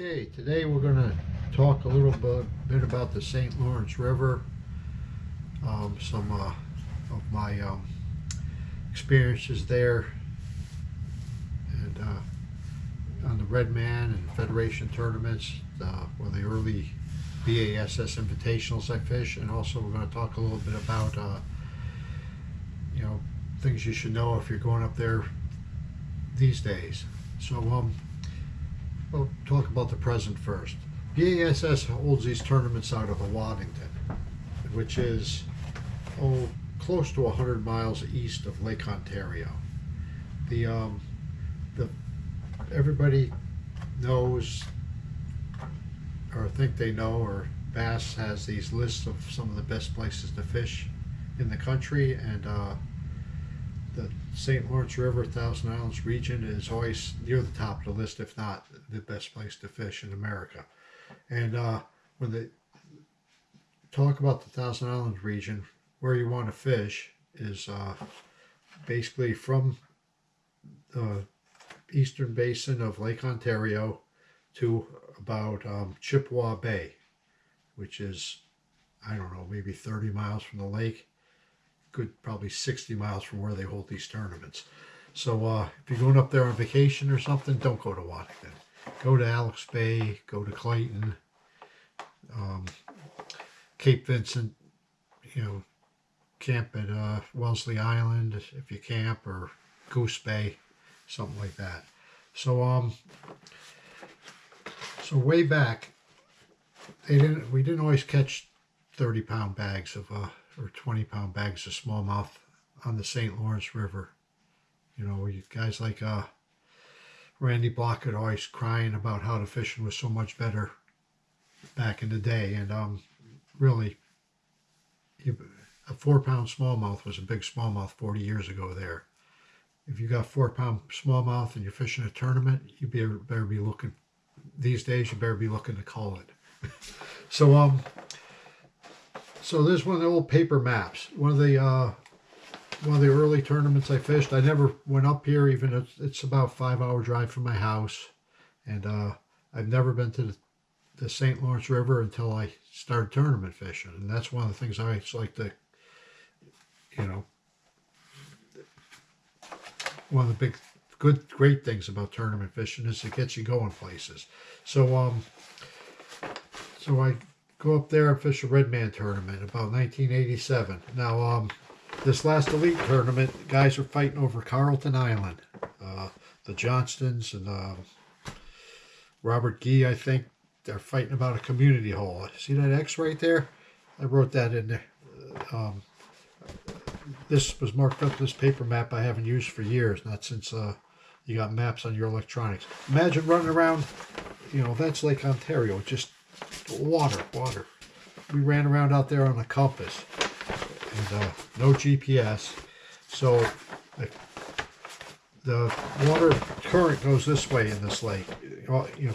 Okay, today we're going to talk a little bit about the St. Lawrence River, some of my experiences there, and on the Redman and Federation tournaments, one of the early BASS Invitationals I fish, and also we're going to talk a little bit about things you should know if you're going up there these days. So we'll talk about the present first. BASS holds these tournaments out of Waddington, which is close to 100 miles east of Lake Ontario. Everybody knows, or think they know, or Bass has these lists of some of the best places to fish in the country, and the St. Lawrence River, Thousand Islands region is always near the top of the list, if not the best place to fish in America. And when they talk about the Thousand Islands region, where you want to fish is basically from the eastern basin of Lake Ontario to about Chippewa Bay, which is, I don't know, maybe 30 miles from the lake. Good, probably 60 miles from where they hold these tournaments. So if you're going up there on vacation or something, don't go to Waddington. Go to Alex Bay, go to Clayton, Cape Vincent, camp at Wellesley Island if you camp, or Goose Bay, something like that. So so way back, we didn't always catch 30-pound bags of or 20-pound bags of smallmouth on the St. Lawrence River. You guys like Randy Blockett always crying about how the fishing was so much better back in the day, and really, a 4-pound smallmouth was a big smallmouth 40 years ago there. If you got 4-pound smallmouth and you're fishing a tournament, you better be looking, these days you better be looking to call it. So there's one of the old paper maps. One of the early tournaments I fished. I never went up here, even it's about a 5-hour drive from my house, and I've never been to the St. Lawrence River until I started tournament fishing, and that's one of the things I always like to, one of the great things about tournament fishing is it gets you going places. So I go up there and fish a Redman tournament about 1987. Now, this last elite tournament, guys are fighting over Carlton Island. The Johnstons and Robert Gee, I think, they're fighting about a community hole. See that X right there? I wrote that in there. This was marked up, this paper map I haven't used for years, not since you got maps on your electronics. Imagine running around, that's Lake Ontario, just water. We ran around out there on a compass, and no GPS. So the water current goes this way in this lake.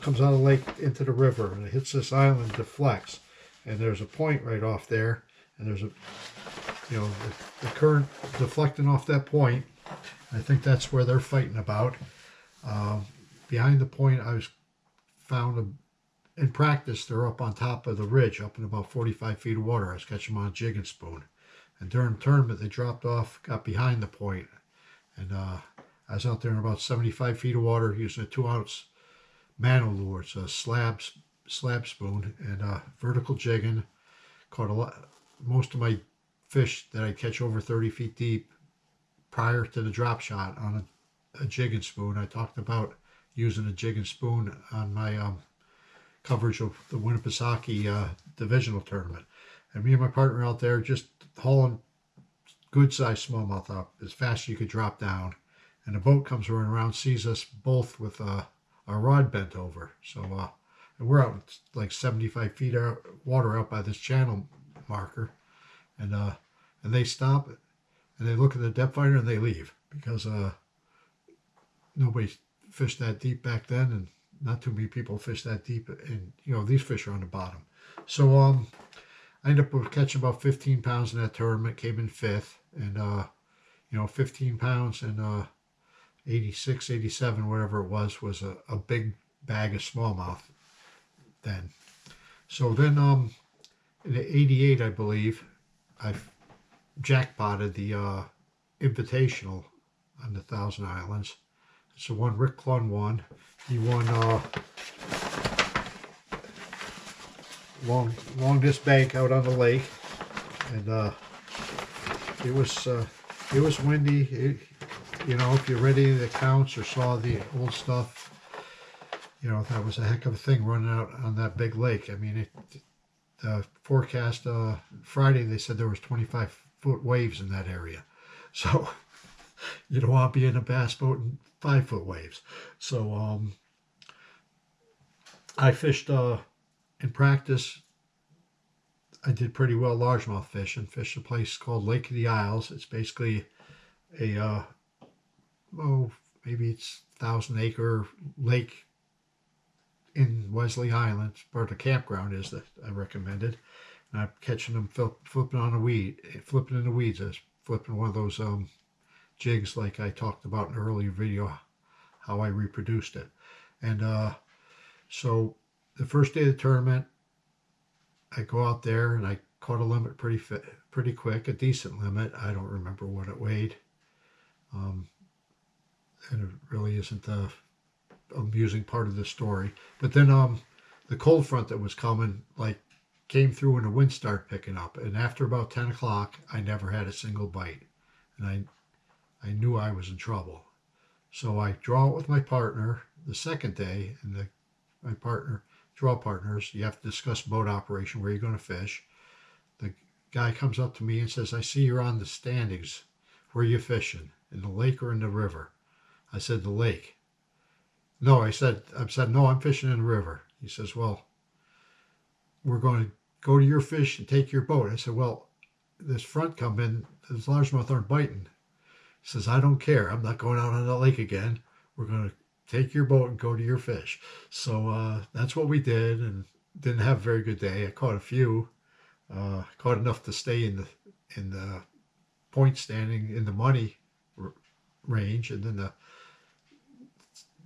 Comes out of the lake into the river, and it hits this island, deflects, and there's a point right off there, and there's the current deflecting off that point. I think that's where they're fighting about. Behind the point, I was found in practice, they're up on top of the ridge, up in about 45 feet of water. I was catching them on a jig and spoon. And during the tournament, they dropped off, got behind the point, and I was out there in about 75 feet of water using a 2-ounce mano lure. It's a slab spoon, and vertical jigging. Caught most of my fish that I catch over 30 feet deep prior to the drop shot on a jig and spoon. I talked about using a jig and spoon on my coverage of the Winnipesaukee divisional tournament, and me and my partner out there just hauling good sized smallmouth up as fast as you could drop down, and the boat comes running around, sees us both with our rod bent over. So and we're out like 75 feet of water out by this channel marker, and they stop and they look at the depth finder and they leave, because nobody fished that deep back then, and not too many people fish that deep, and these fish are on the bottom. So I ended up catching about 15 pounds in that tournament, came in 5th, and 15 pounds in 86, 87, whatever it was a big bag of smallmouth. then. So then in '88, I believe, I jackpotted the Invitational on the Thousand Islands. It's the one Rick Clun won. He won longest bank out on the lake, and it was windy. You know, if you read any of the accounts or saw the old stuff, you know, that was a heck of a thing running out on that big lake. I mean, the forecast Friday, they said there was 25-foot waves in that area. So you don't want to be in a bass boat in 5-foot waves. So I fished in practice. I did pretty well largemouth fishing. Fished a place called Lake of the Isles. It's basically a maybe it's 1,000-acre lake in Wesley Island, where the campground is that I recommended. And I'm catching them flipping in the weeds. I was flipping one of those jigs like I talked about in an earlier video, how I reproduced it. And so the first day of the tournament, I go out there and I caught a limit pretty quick, a decent limit. I don't remember what it weighed. And it really isn't the amusing part of the story. But then the cold front that was coming came through and the wind started picking up. And after about 10 o'clock, I never had a single bite. And I knew I was in trouble. So I draw it with my partner the second day, and my draw partners, you have to discuss boat operation, where you're going to fish. The guy comes up to me and says, I see you're on the standings. Where are you fishing? In the lake or in the river? I said, the lake. No, I said, no, I'm fishing in the river. He says, well, we're going to go to your fish and take your boat. I said, well, this front come in, those largemouth aren't biting. He says, I don't care. I'm not going out on the lake again. We're going to take your boat and go to your fish. So that's what we did, and didn't have a very good day. I caught a few, caught enough to stay in the point standing in the money range. And then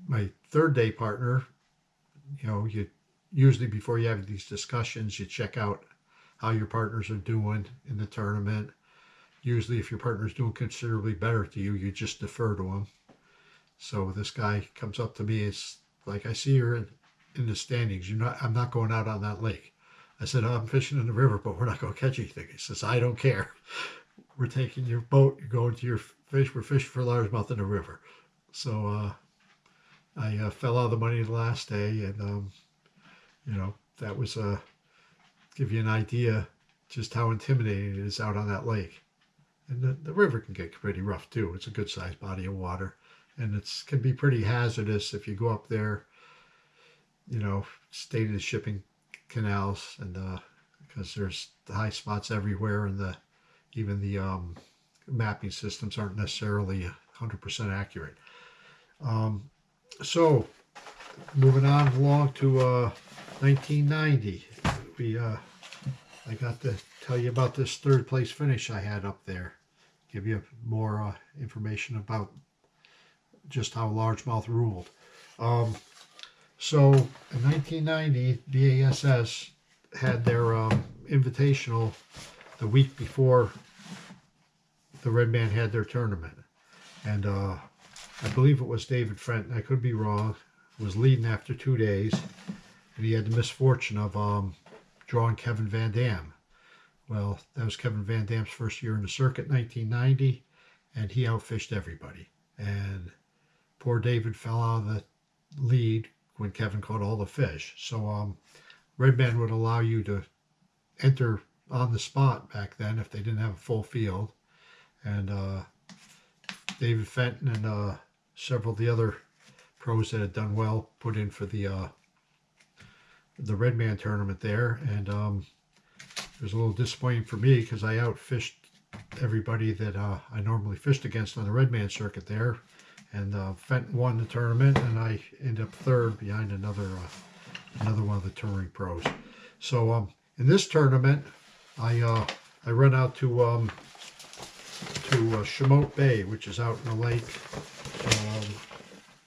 my third day partner, you know, you usually before you have these discussions, you check out how your partners are doing in the tournament. Usually if your partner's doing considerably better to you, you just defer to them. So this guy comes up to me, it's like, I see you're in the standings. I'm not going out on that lake. I said, I'm fishing in the river, but we're not going to catch anything. He says, I don't care. We're taking your boat, you're going to your fish, we're fishing for largemouth in the river. So I fell out of the money the last day, and you know, that was give you an idea just how intimidating it is out on that lake. And the river can get pretty rough too. It's a good sized body of water, and it can be pretty hazardous if you go up there, you know, stay to the shipping canals, and because there's the high spots everywhere, and even the mapping systems aren't necessarily 100% accurate. So moving on along to 1990, I got to tell you about this third place finish I had up there. Give you more information about just how largemouth ruled. So in 1990, BASS had their invitational the week before the Red Man had their tournament. And I believe it was David Fenton, I could be wrong, was leading after 2 days. And he had the misfortune of drawing Kevin Van Dam. Well, that was Kevin Van Dam's first year in the circuit, 1990, and he outfished everybody. And poor David fell out of the lead when Kevin caught all the fish. So Red Man would allow you to enter on the spot back then if they didn't have a full field. And David Fenton and several of the other pros that had done well put in for the Red Man tournament there. And it was a little disappointing for me because I outfished everybody that I normally fished against on the Red Man circuit there. And Fenton won the tournament, and I ended up third behind another one of the touring pros. So in this tournament, I run out to Chamote Bay, which is out in the lake.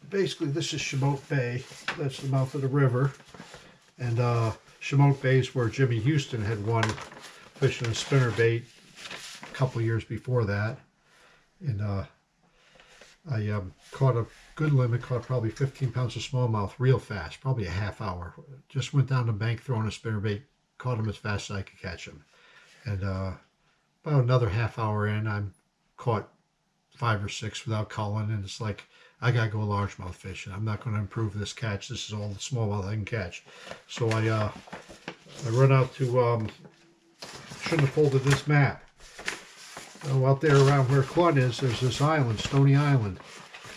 Basically, this is Chamote Bay. That's the mouth of the river. And Shamote Bay is where Jimmy Houston had won fishing a spinnerbait a couple years before that. And I caught a good limit, caught probably 15 pounds of smallmouth real fast, probably a half hour. Just went down the bank throwing a spinnerbait, caught him as fast as I could catch him. And about another half hour in, I'm caught 5 or 6 without culling, and it's like, I gotta go largemouth fishing. I'm not going to improve this catch. This is all the smallmouth I can catch. So I run out to, shouldn't have folded this map. Out there around where Clun is, there's this island, Stony Island,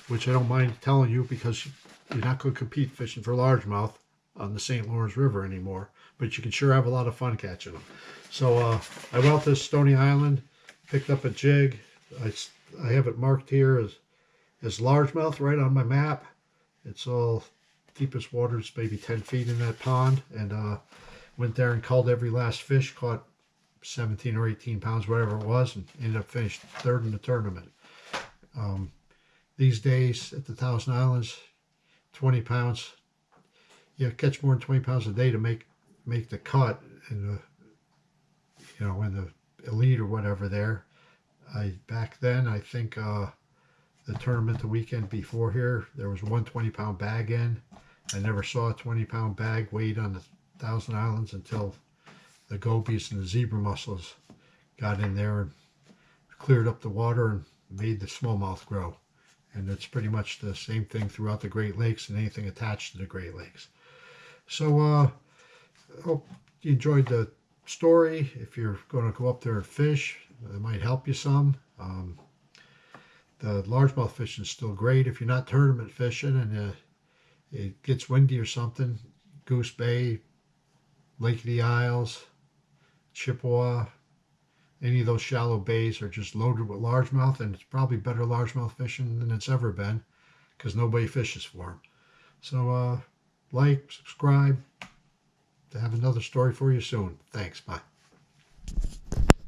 which I don't mind telling you because you're not going to compete fishing for largemouth on the St. Lawrence River anymore, but you can sure have a lot of fun catching them. So I went out to Stony Island, picked up a jig. I have it marked here as largemouth right on my map. It's all deepest water, it's maybe 10 feet in that pond, and went there and culled every last fish, caught 17 or 18 pounds, whatever it was, and ended up finished third in the tournament. These days at the Thousand Islands, 20 pounds, you catch more than 20 pounds a day to make the cut in the, in the elite or whatever there. Back then, I think the tournament the weekend before here, there was one 20-pound bag in. I never saw a 20-pound bag weighed on the Thousand Islands until the Gobies and the Zebra Muscles got in there and cleared up the water and made the smallmouth grow. And it's pretty much the same thing throughout the Great Lakes and anything attached to the Great Lakes. So I hope you enjoyed the story. If you're going to go up there and fish, it might help you some. The largemouth fishing is still great. If you're not tournament fishing and it gets windy or something, Goose Bay, Lake of the Isles, Chippewa, any of those shallow bays are just loaded with largemouth, and it's probably better largemouth fishing than it's ever been because nobody fishes for them. So like, subscribe, to have another story for you soon. Thanks, bye.